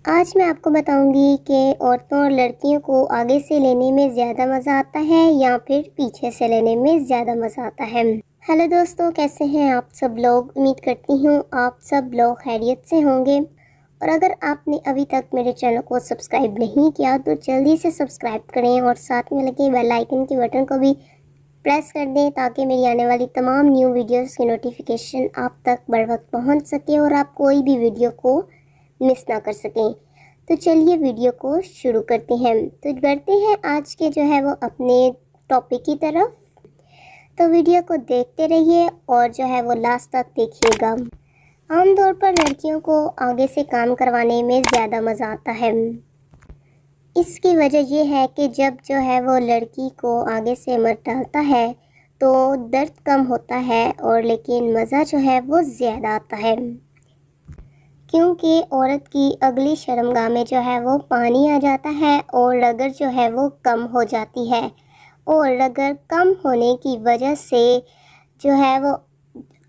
आज मैं आपको बताऊंगी कि औरतों और लड़कियों को आगे से लेने में ज़्यादा मज़ा आता है या फिर पीछे से लेने में ज़्यादा मज़ा आता है। हेलो दोस्तों, कैसे हैं आप सब लोग। उम्मीद करती हूँ आप सब लोग खैरियत से होंगे। और अगर आपने अभी तक मेरे चैनल को सब्सक्राइब नहीं किया तो जल्दी से सब्सक्राइब करें और साथ में लगे बेल आइकन के बटन को भी प्रेस कर दें ताकि मेरी आने वाली तमाम न्यू वीडियोस की नोटिफिकेशन आप तक बर वक्त पहुँच सके और आप कोई भी वीडियो को मिस ना कर सकें। तो चलिए वीडियो को शुरू करते हैं। तो बढ़ते हैं आज के जो है वो अपने टॉपिक की तरफ। तो वीडियो को देखते रहिए और जो है वो लास्ट तक देखिएगा। आमतौर पर लड़कियों को आगे से काम करवाने में ज़्यादा मज़ा आता है। इसकी वजह ये है कि जब जो है वो लड़की को आगे से मर्द डालता है तो दर्द कम होता है और लेकिन मज़ा जो है वो ज़्यादा आता है, क्योंकि औरत की अगली शर्मगाह में जो है वो पानी आ जाता है और रगड़ जो है वो कम हो जाती है। और रगड़ कम होने की वजह से जो है वो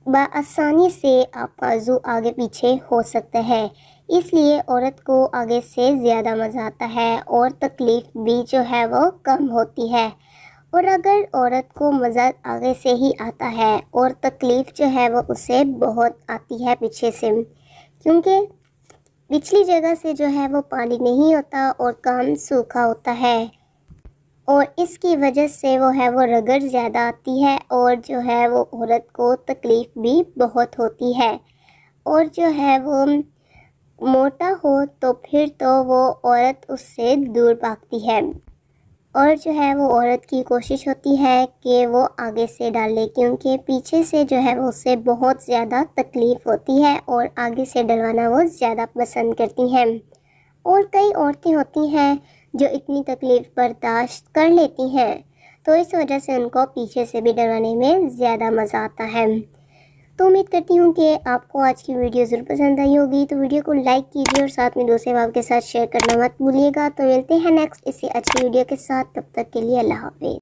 आसानी से आपका वज़ू आगे पीछे हो सकता है। इसलिए औरत को आगे से ज़्यादा मज़ा आता है और तकलीफ़ भी जो है वो कम होती है। और अगर औरत को मज़ा आगे से ही आता है और तकलीफ़ जो है वो उसे बहुत आती है पीछे से, क्योंकि पिछली जगह से जो है वो पानी नहीं होता और काम सूखा होता है और इसकी वजह से वो है वो रगड़ ज़्यादा आती है और जो है वो औरत को तकलीफ़ भी बहुत होती है। और जो है वो मोटा हो तो फिर तो वो औरत उससे दूर भागती है और जो है वो औरत की कोशिश होती है कि वो आगे से डाले, क्योंकि पीछे से जो है वो उसे बहुत ज़्यादा तकलीफ़ होती है और आगे से डलवाना वो ज़्यादा पसंद करती हैं। और कई औरतें होती हैं जो इतनी तकलीफ़ बर्दाश्त कर लेती हैं, तो इस वजह से उनको पीछे से भी डलवाने में ज़्यादा मज़ा आता है। तो उम्मीद करती हूँ कि आपको आज की वीडियो ज़रूर पसंद आई होगी। तो वीडियो को लाइक कीजिए और साथ में दूसरे भाव के साथ शेयर करना मत भूलिएगा। तो मिलते हैं नेक्स्ट इससे अच्छी वीडियो के साथ, तब तक के लिए अल्लाह हाफिज़।